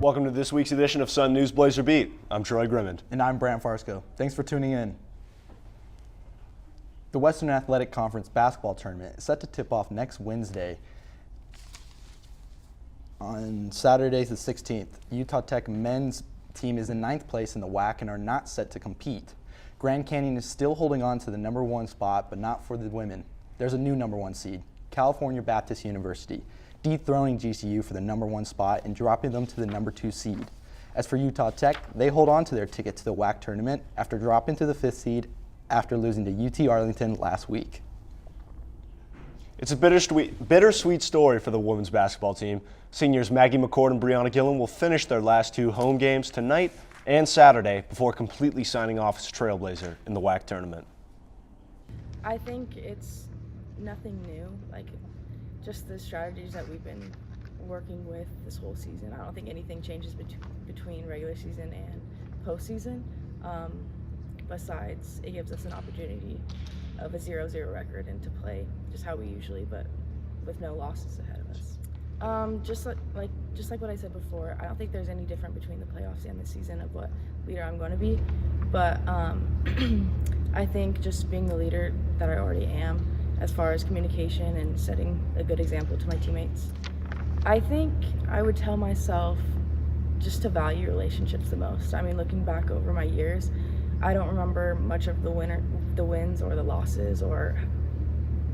Welcome to this week's edition of Sun News Blazer Beat. I'm Troy Grimmond. And I'm Brant Farsco. Thanks for tuning in. The Western Athletic Conference basketball tournament is set to tip off next Wednesday on Saturday the 16th. Utah Tech men's team is in 9th place in the WAC and are not set to compete. Grand Canyon is still holding on to the #1 spot, but not for the women. There's a new #1 seed, California Baptist University, dethroning GCU for the #1 spot and dropping them to the #2 seed. As for Utah Tech, they hold on to their ticket to the WAC tournament after dropping to the 5th seed after losing to UT Arlington last week. It's a bittersweet story for the women's basketball team. Seniors Maggie McCord and Brianna Gillen will finish their last 2 home games tonight and Saturday before completely signing off as Trailblazer in the WAC tournament. I think it's nothing new, like just the strategies that we've been working with this whole season. I don't think anything changes between regular season and postseason. Besides, it gives us an opportunity of a 0-0 record and to play just how we usually, but with no losses ahead of us. Just like what I said before, I don't think there's any different between the playoffs and the season of what leader I'm going to be. But I think just being the leader that I already am, as far as communication and setting a good example to my teammates. I think I would tell myself just to value relationships the most. I mean, looking back over my years, I don't remember much of the wins or the losses or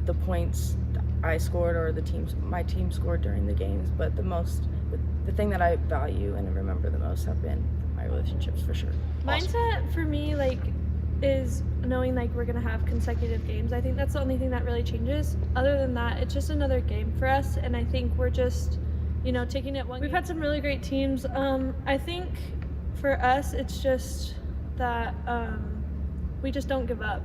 the points I scored or my team scored during the games, but the thing that I value and remember the most have been my relationships for sure. Mindset for me, is knowing we're gonna have consecutive games. I think that's the only thing that really changes. Other than that, it's just another game for us, and I think we're just, taking it one. We've had some really great teams. I think for us, it's just that we just don't give up.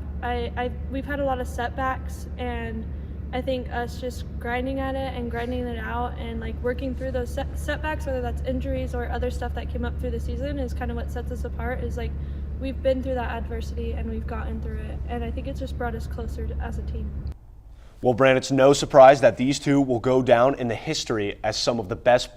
We've had a lot of setbacks, and I think us just grinding at it and grinding it out and working through those setbacks, whether that's injuries or other stuff that came up through the season, is kind of what sets us apart. Is we've been through that adversity and we've gotten through it, and I think it's just brought us closer as a team. Well, Brant, it's no surprise that these two will go down in the history as some of the best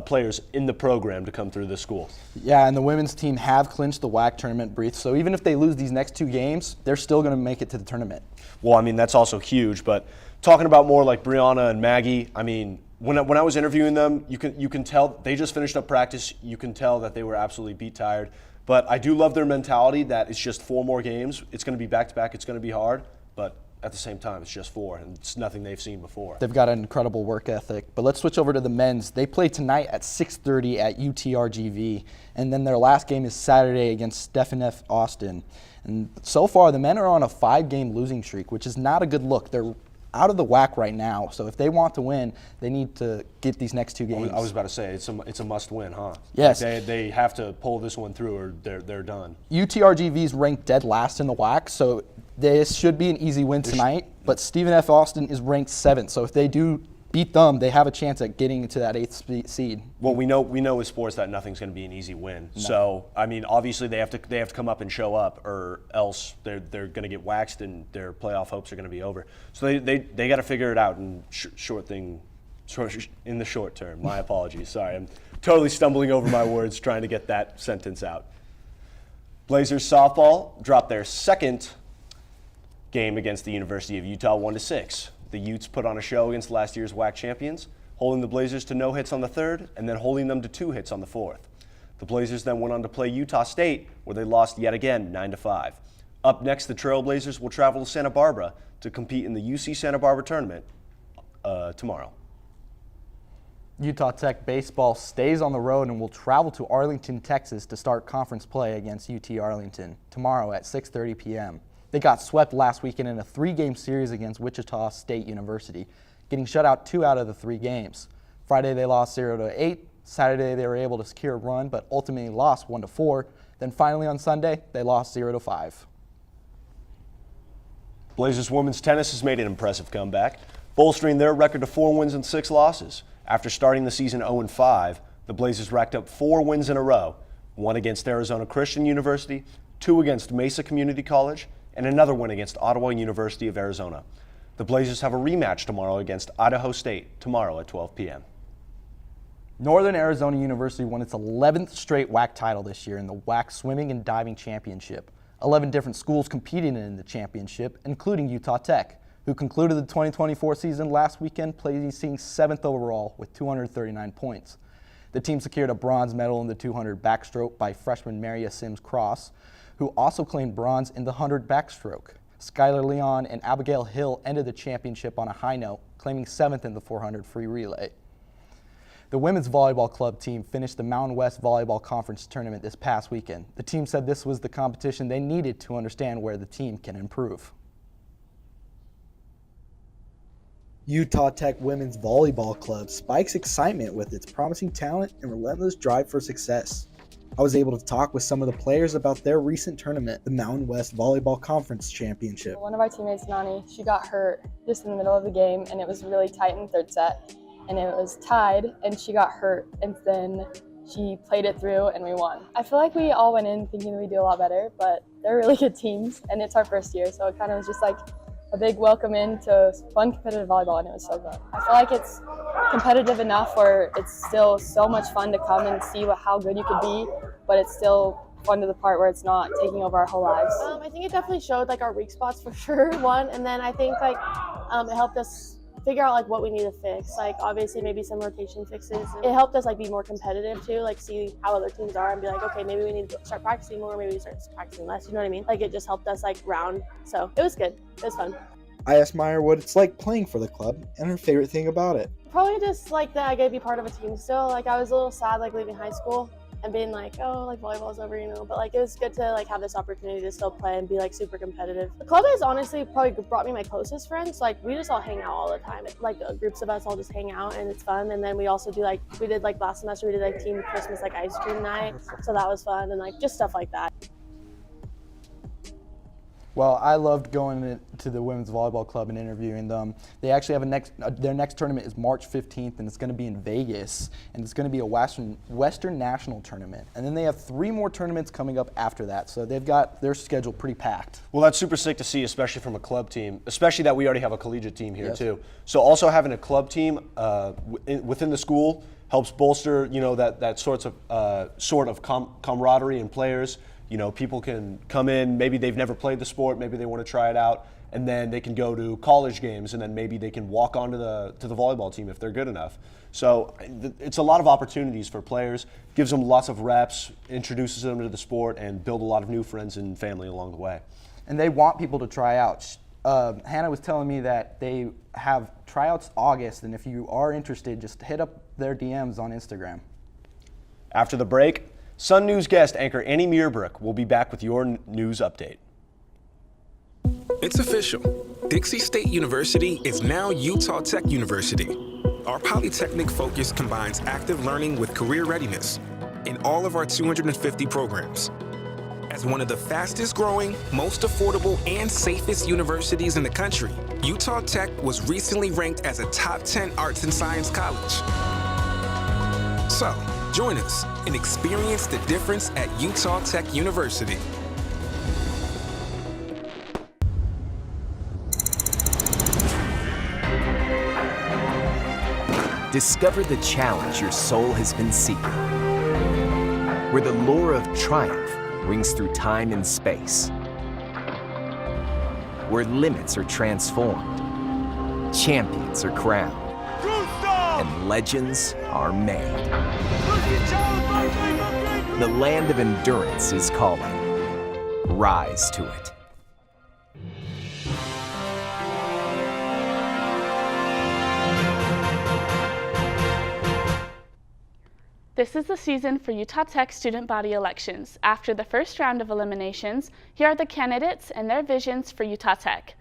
players in the program to come through the school. Yeah, and the women's team have clinched the WAC tournament berth, so even if they lose these next 2 games, they're still going to make it to the tournament. Well, I mean, that's also huge, but talking about more like Brianna and Maggie, I mean, when I was interviewing them, you can tell they just finished up practice. You can tell that they were absolutely beat tired. But I do love their mentality that it's just 4 more games. It's going to be back-to-back. It's going to be hard, but at the same time, it's just 4, and it's nothing they've seen before. They've got an incredible work ethic. But let's switch over to the men's. They play tonight at 6:30 at UTRGV, and then their last game is Saturday against Stephen F. Austin. And so far, the men are on a 5-game losing streak, which is not a good look. They're out of the WAC right now, so if they want to win, they need to get these next 2 games. I was about to say, it's a must-win, huh? Yes. They have to pull this one through or they're done. UTRGV is ranked dead last in the WAC, so this should be an easy win tonight, but Stephen F. Austin is ranked 7th, so if they do beat them, they have a chance at getting into that 8th seed. Well, we know with sports that nothing's going to be an easy win. No. So, I mean, obviously they have to come up and show up, or else they're going to get waxed and their playoff hopes are going to be over. So they got to figure it out in in the short term. My apologies. Sorry, I'm totally stumbling over my words trying to get that sentence out. Blazers softball dropped their second game against the University of Utah 1-6. The Utes put on a show against last year's WAC champions, holding the Blazers to no hits on the 3rd and then holding them to 2 hits on the 4th. The Blazers then went on to play Utah State, where they lost yet again 9-5. Up next, the Trailblazers will travel to Santa Barbara to compete in the UC Santa Barbara tournament tomorrow. Utah Tech baseball stays on the road and will travel to Arlington, Texas to start conference play against UT Arlington tomorrow at 6:30 p.m. They got swept last weekend in a 3-game series against Wichita State University, getting shut out 2 out of the 3 games. Friday they lost 0-8. Saturday they were able to secure a run, but ultimately lost 1-4. Then finally on Sunday they lost 0-5. Blazers women's tennis has made an impressive comeback, bolstering their record to 4 wins and 6 losses. After starting the season 0-5, the Blazers racked up 4 wins in a row, 1 against Arizona Christian University, 2 against Mesa Community College, and another win against Ottawa University of Arizona. The Blazers have a rematch tomorrow against Idaho State tomorrow at 12 p.m. Northern Arizona University won its 11th straight WAC title this year in the WAC Swimming and Diving Championship. 11 different schools competed in the championship, including Utah Tech, who concluded the 2024 season last weekend, placing 7th overall with 239 points. The team secured a bronze medal in the 200 backstroke by freshman Maria Sims Cross, who also claimed bronze in the 100 backstroke. Skylar Leon and Abigail Hill ended the championship on a high note, claiming 7th in the 400 free relay. The women's volleyball club team finished the Mountain West Volleyball Conference tournament this past weekend. The team said this was the competition they needed to understand where the team can improve. Utah Tech Women's Volleyball Club spikes excitement with its promising talent and relentless drive for success. I was able to talk with some of the players about their recent tournament, the Mountain West Volleyball Conference Championship. One of our teammates, Nani, she got hurt just in the middle of the game, and it was really tight in the third set, and it was tied, and she got hurt, and then she played it through, and we won. I feel like we all went in thinking we'd do a lot better, but they're really good teams, and it's our first year, so it kind of was just like a big welcome into fun competitive volleyball, and it was so good. I feel like it's competitive enough where it's still so much fun to come and see how good you could be, but it's still fun to the part where it's not taking over our whole lives. I think it definitely showed like our weak spots for sure, one, and then I think like it helped us figure out like what we need to fix. Like obviously maybe some rotation fixes. It helped us like be more competitive too, like see how other teams are and be like, okay, maybe we need to start practicing more, maybe we start practicing less, you know what I mean? Like it just helped us like round. So it was good. It was fun. I asked Meyer what it's like playing for the club and her favorite thing about it. Probably just like that I get to be part of a team still. Like I was a little sad like leaving high school and being like, oh, like volleyball's over, you know, but like it was good to like have this opportunity to still play and be like super competitive. The club has honestly probably brought me my closest friends. Like we just all hang out all the time. Like groups of us all just hang out and it's fun. And then we also do like, we did like last semester, we did like team Christmas like ice cream night. So that was fun and like just stuff like that. Well, I loved going to the Women's Volleyball Club and interviewing them. They actually have their next tournament is March 15th, and it's going to be in Vegas, and it's going to be a Western National Tournament. And then they have 3 more tournaments coming up after that, so they've got their schedule pretty packed. Well, that's super sick to see, especially from a club team, especially that we already have a collegiate team here Yes. too. So also having a club team within the school helps bolster, you know, that sort of camaraderie in players. You know, people can come in, maybe they've never played the sport, maybe they want to try it out, and then they can go to college games, and then maybe they can walk onto the volleyball team if they're good enough. So it's a lot of opportunities for players, gives them lots of reps, introduces them to the sport, and build a lot of new friends and family along the way. And they want people to try out. Hannah was telling me that they have tryouts August, and if you are interested, just hit up their DMs on Instagram. After the break, Sun News guest anchor Annie Meerbrook will be back with your news update. It's official. Dixie State University is now Utah Tech University. Our Polytechnic focus combines active learning with career readiness in all of our 250 programs. As one of the fastest growing, most affordable, and safest universities in the country, Utah Tech was recently ranked as a top 10 arts and science college. So, join us and experience the difference at Utah Tech University. Discover the challenge your soul has been seeking, where the lure of triumph rings through time and space, where limits are transformed, champions are crowned, and legends are made. The land of endurance is calling. Rise to it. This is the season for Utah Tech student body elections. After the first round of eliminations, here are the candidates and their visions for Utah Tech.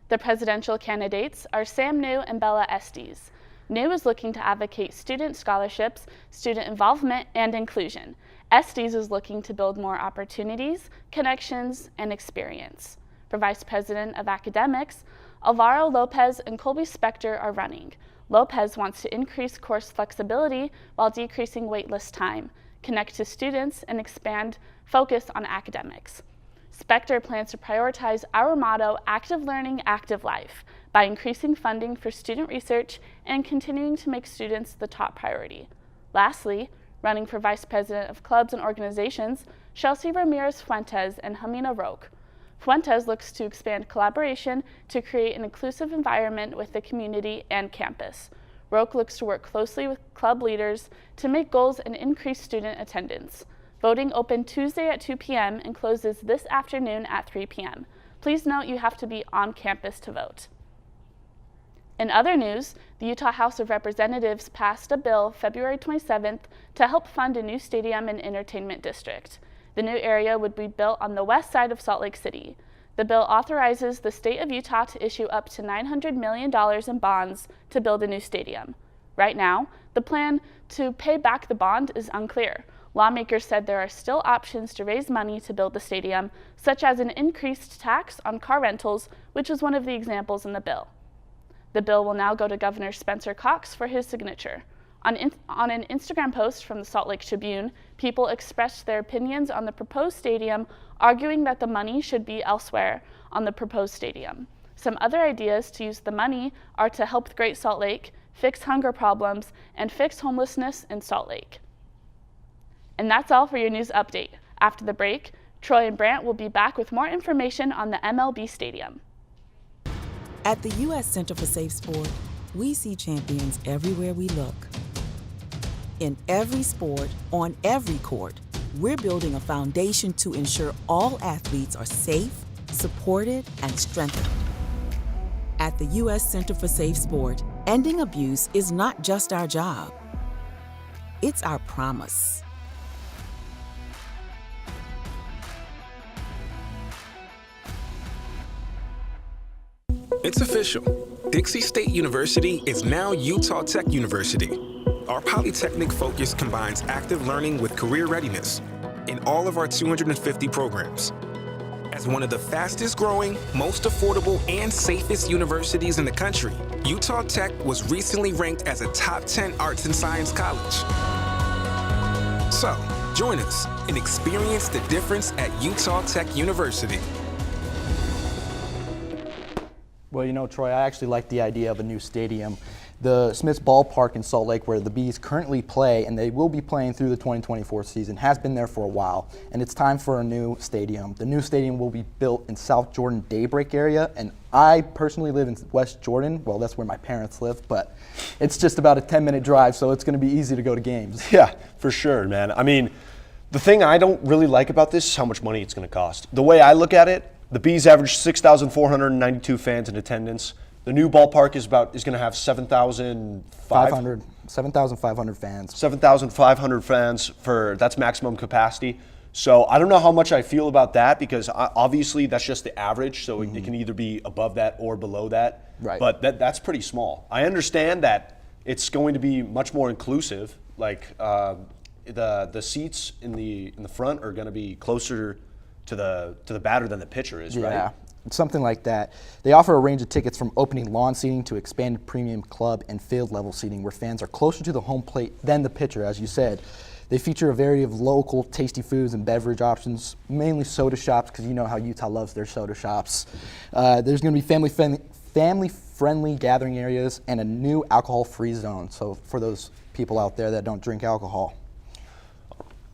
The presidential candidates are Sam New and Bella Estes. New is looking to advocate student scholarships, student involvement, and inclusion. Estes is looking to build more opportunities, connections, and experience. For Vice President of Academics, Alvaro Lopez and Colby Spector are running. Lopez wants to increase course flexibility while decreasing waitlist time, connect to students, and expand focus on academics. Spector plans to prioritize our motto, Active Learning, Active Life, by increasing funding for student research and continuing to make students the top priority. Lastly, running for Vice President of Clubs and Organizations, Chelsea Ramirez Fuentes and Hamina Roque. Fuentes looks to expand collaboration to create an inclusive environment with the community and campus. Roque looks to work closely with club leaders to make goals and increase student attendance. Voting opened Tuesday at 2 p.m. and closes this afternoon at 3 p.m. Please note you have to be on campus to vote. In other news, the Utah House of Representatives passed a bill February 27th to help fund a new stadium and entertainment district. The new area would be built on the west side of Salt Lake City. The bill authorizes the state of Utah to issue up to $900 million in bonds to build a new stadium. Right now, the plan to pay back the bond is unclear. Lawmakers said there are still options to raise money to build the stadium, such as an increased tax on car rentals, which is one of the examples in the bill. The bill will now go to Governor Spencer Cox for his signature. On an Instagram post from the Salt Lake Tribune, people expressed their opinions on the proposed stadium, arguing that the money should be elsewhere on the proposed stadium. Some other ideas to use the money are to help the Great Salt Lake, fix hunger problems, and fix homelessness in Salt Lake. And that's all for your news update. After the break, Troy and Brant will be back with more information on the MLB Stadium. At the U.S. Center for Safe Sport, we see champions everywhere we look. In every sport, on every court, we're building a foundation to ensure all athletes are safe, supported, and strengthened. At the U.S. Center for Safe Sport, ending abuse is not just our job. It's our promise. It's official. Dixie State University is now Utah Tech University. Our Polytechnic focus combines active learning with career readiness in all of our 250 programs. As one of the fastest growing, most affordable, and safest universities in the country, Utah Tech was recently ranked as a top 10 arts and science college. So, join us and experience the difference at Utah Tech University. Well, you know, Troy, I actually like the idea of a new stadium. The Smiths Ballpark in Salt Lake, where the Bees currently play, and they will be playing through the 2024 season, has been there for a while, and it's time for a new stadium. The new stadium will be built in South Jordan Daybreak area, and I personally live in West Jordan. Well, that's where my parents live, but it's just about a 10-minute drive, so it's going to be easy to go to games. Yeah, for sure, man. I mean, the thing I don't really like about this is how much money it's going to cost. The way I look at it, the Bees average 6,492 fans in attendance. The new ballpark is going to have 7,500 fans. 7,500 fans that's maximum capacity. So I don't know how much I feel about that because obviously that's just the average. So it can either be above that or below that. Right. But that's pretty small. I understand that it's going to be much more inclusive. Like the seats in the front are going to be closer to the batter than the pitcher is, right? Yeah, something like that. They offer a range of tickets from opening lawn seating to expanded premium club and field level seating where fans are closer to the home plate than the pitcher, as you said. They feature a variety of local tasty foods and beverage options, mainly soda shops, because you know how Utah loves their soda shops. There's going to be family-friendly gathering areas and a new alcohol-free zone, so for those people out there that don't drink alcohol.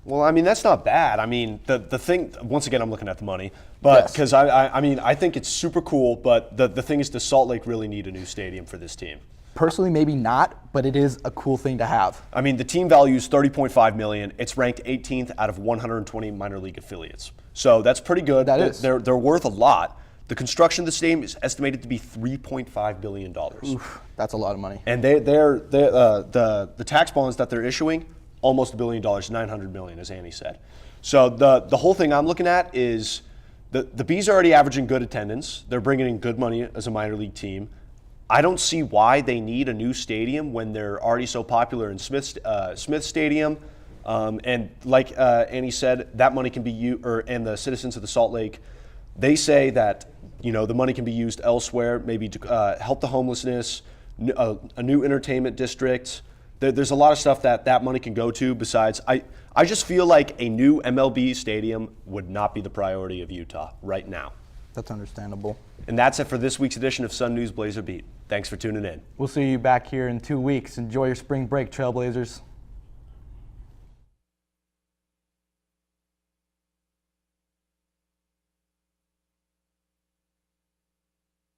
Well, I mean, that's not bad. I mean, the thing, once again, I'm looking at the money, but because I mean, I think it's super cool, but the thing is, does Salt Lake really need a new stadium for this team? Personally, maybe not, but it is a cool thing to have. I mean, the team value is $30.5 million. It's ranked 18th out of 120 minor league affiliates. So that's pretty good. That is. They're worth a lot. The construction of the stadium is estimated to be $3.5 billion. Oof, that's a lot of money. And the tax bonds that they're issuing, almost $1 billion, $900 million, as Annie said. So the whole thing I'm looking at is the Bees are already averaging good attendance. They're bringing in good money as a minor league team. I don't see why they need a new stadium when they're already so popular in Smith Stadium. And like Annie said, that money can be used, and the citizens of the Salt Lake, they say that the money can be used elsewhere, maybe to help the homelessness, a new entertainment district. There's a lot of stuff that money can go to besides. I just feel like a new MLB stadium would not be the priority of Utah right now. That's understandable. And that's it for this week's edition of Sun News Blazer Beat. Thanks for tuning in. We'll see you back here in 2 weeks. Enjoy your spring break, Trailblazers.